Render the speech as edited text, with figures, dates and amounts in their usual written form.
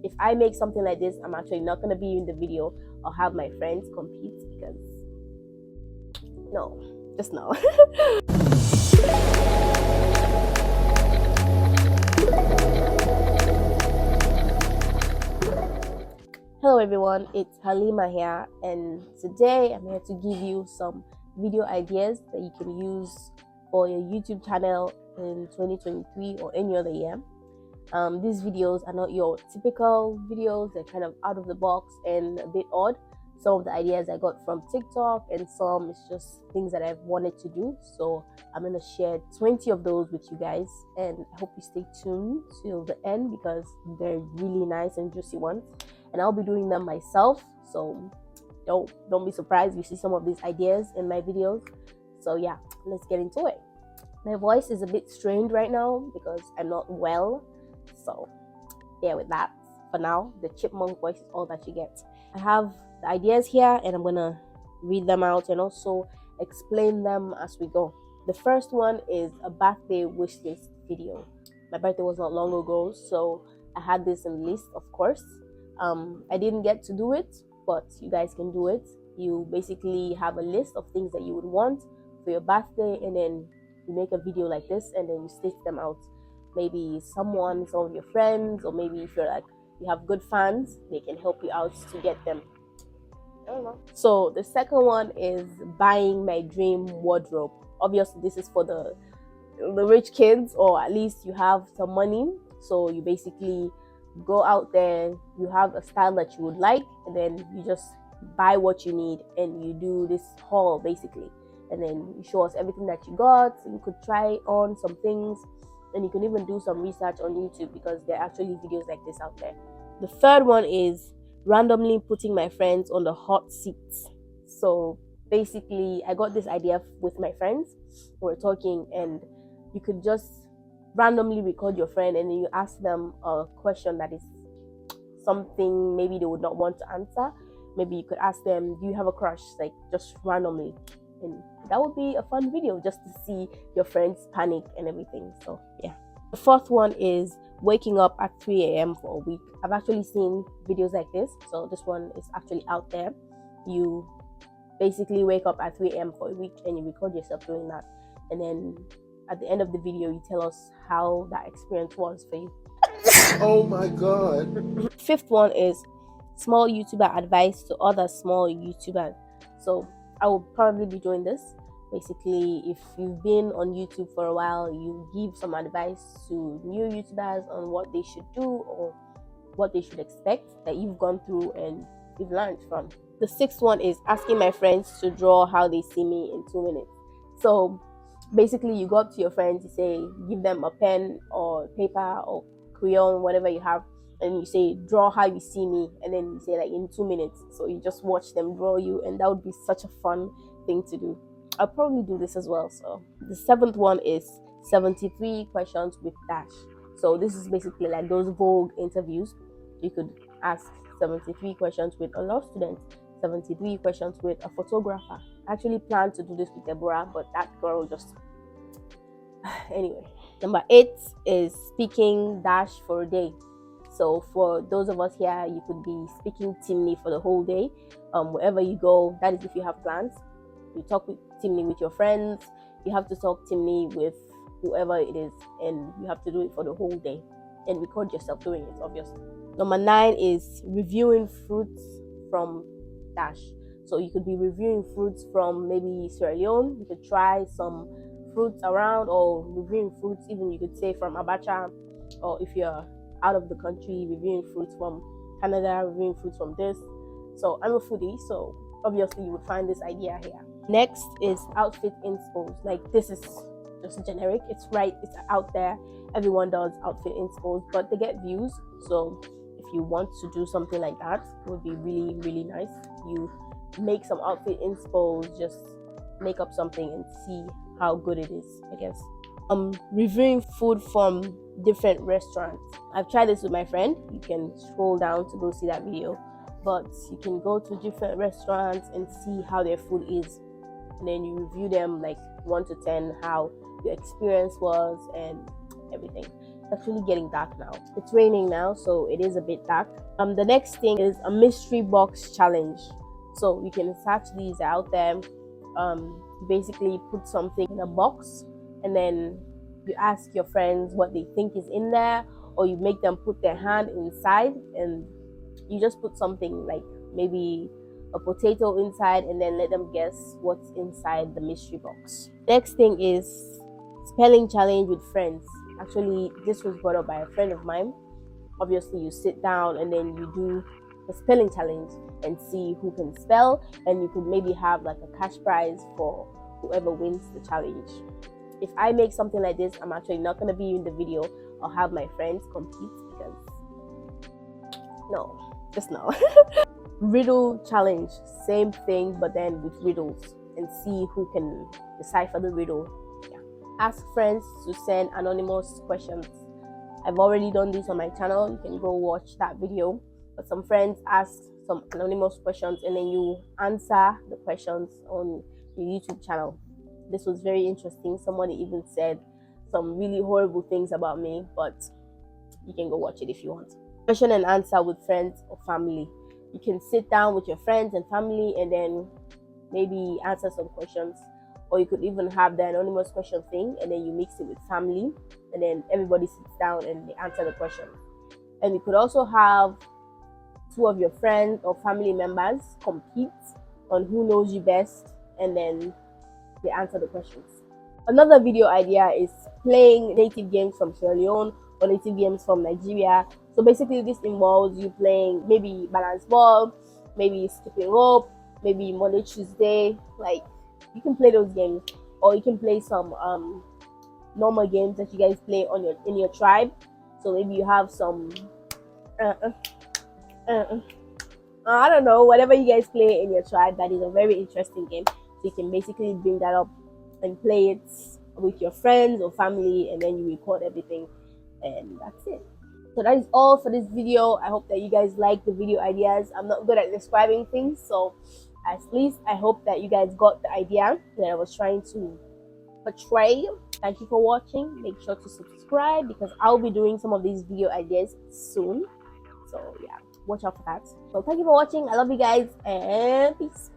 if I make something like this, I'm actually not going to be in the video. I'll have my friends compete because no, just no. Hello everyone, it's Halima here, and today I'm here to give you some video ideas that you can use for your YouTube channel in 2023 or any other year. These videos are not your typical videos. They're kind of out of the box and a bit odd. Some of the ideas I got from TikTok, and some is just things that I've wanted to do. So I'm going to share 20 of those with you guys, and I hope you stay tuned till the end because they're really nice and juicy ones. And I'll be doing them myself, so don't be surprised if you see some of these ideas in my videos. So yeah, let's get into it. My voice is a bit strained right now because I'm not well, so bear with that. For now, the chipmunk voice is all that you get. I have the ideas here, and I'm gonna read them out and also explain them as we go. The first one is a birthday wish list video. My birthday was not long ago, so I had this in the list, of course. I didn't get to do it, but you guys can do it. You basically have a list of things that you would want for your birthday, and then you make a video like this, and then you state them out. Maybe some of your friends, or maybe if you're like, you have good fans, they can help you out to get them. I don't know. So the second one is buying my dream wardrobe. Obviously, this is for the rich kids, or at least you have some money. So you basically go out there, you have a style that you would like, and then you just buy what you need, and you do this haul basically, and then you show us everything that you got. You could try on some things, and you can even do some research on YouTube because there are actually videos like this out there. The third one is randomly putting my friends on the hot seats. So basically, I got this idea with my friends. We were talking, and you could just randomly record your friend, and then you ask them a question that is something maybe they would not want to answer. Maybe you could ask them, do you have a crush? Like, just randomly. And that would be a fun video just to see your friends panic and everything. So yeah. The fourth one is waking up at 3 a.m. for a week. I've actually seen videos like this, so this one is actually out there. You basically wake up at 3 a.m. for a week, and you record yourself doing that, and then at the end of the video you tell us how that experience was for you. Oh my god. Fifth one is small YouTuber advice to other small YouTubers. So I will probably be doing this. Basically, if you've been on YouTube for a while, you give some advice to new YouTubers on what they should do or what they should expect that you've gone through and you've learned from. The sixth one is asking my friends to draw how they see me in 2 minutes. So basically, you go up to your friends, you say, give them a pen or paper or crayon, whatever you have, and you say, draw how you see me, and then you say, like, in 2 minutes. So you just watch them draw you, and that would be such a fun thing to do. I'll probably do this as well. So the seventh one is 73 questions with dash. So this is basically like those Vogue interviews. You could ask 73 questions with a law student, 73 questions with a photographer. I actually planned to do this with Deborah, but that girl just anyway. Number 8 is speaking dash for a day. So for those of us here, you could be speaking Timney for the whole day. Wherever you go, that is if you have plans. You talk with Timney with your friends. You have to talk Timney with whoever it is, and you have to do it for the whole day and record yourself doing it, obviously. Number 9 is reviewing fruits from dash. So you could be reviewing fruits from maybe Sierra Leone. You could try some fruits around, or reviewing fruits even, you could say, from Abacha. Or if you're out of the country, reviewing fruits from Canada, reviewing fruits from this. So I'm a foodie, so obviously you would find this idea here. Next is outfit inspo. Like, this is just generic. It's out there. Everyone does outfit inspo, but they get views. So if you want to do something like that, it would be really, really nice. You make some outfit inspo, just make up something and see how good it is, I guess. Reviewing food from different restaurants. I've tried this with my friend. You can scroll down to go see that video, but you can go to different restaurants and see how their food is, and then you review them like 1 to 10, how your experience was and everything. It's actually getting dark now. It's raining now, so it is a bit dark. The next thing is a mystery box challenge. So you can search these out there. Basically put something in a box, and then you ask your friends what they think is in there, or you make them put their hand inside, and you just put something like maybe a potato inside, and then let them guess what's inside the mystery box. Next thing is spelling challenge with friends. Actually, this was brought up by a friend of mine. Obviously, you sit down and then you do the spelling challenge and see who can spell, and you could maybe have like a cash prize for whoever wins the challenge. If I make something like this, I'm actually not going to be in the video. I'll have my friends compete because just no. Riddle challenge, same thing, but then with riddles, and see who can decipher the riddle. Yeah. Ask friends to send anonymous questions. I've already done this on my channel. You can go watch that video. But some friends ask some anonymous questions, and then you answer the questions on your YouTube channel. This was very interesting. Somebody even said some really horrible things about me, but you can go watch it if you want. Question and answer with friends or family. You can sit down with your friends and family and then maybe answer some questions, or you could even have the anonymous question thing and then you mix it with family, and then everybody sits down and they answer the question. And you could also have two of your friends or family members compete on who knows you best, and then they answer the questions. Another video idea is playing native games from Sierra Leone or native games from Nigeria. So basically this involves you playing maybe balance ball, maybe skipping rope, maybe Monday, Tuesday. Like, you can play those games, or you can play some normal games that you guys play on in your tribe. So maybe you have some I don't know, whatever you guys play in your tribe that is a very interesting game. So you can basically bring that up and play it with your friends or family, and then you record everything, and that's it. So that is all for this video. I hope that you guys like the video ideas. I'm not good at describing things, so at least I hope that you guys got the idea that I was trying to portray. Thank you for watching. Make sure to subscribe because I'll be doing some of these video ideas soon. So yeah, watch out for that. So thank you for watching. I love you guys, and peace.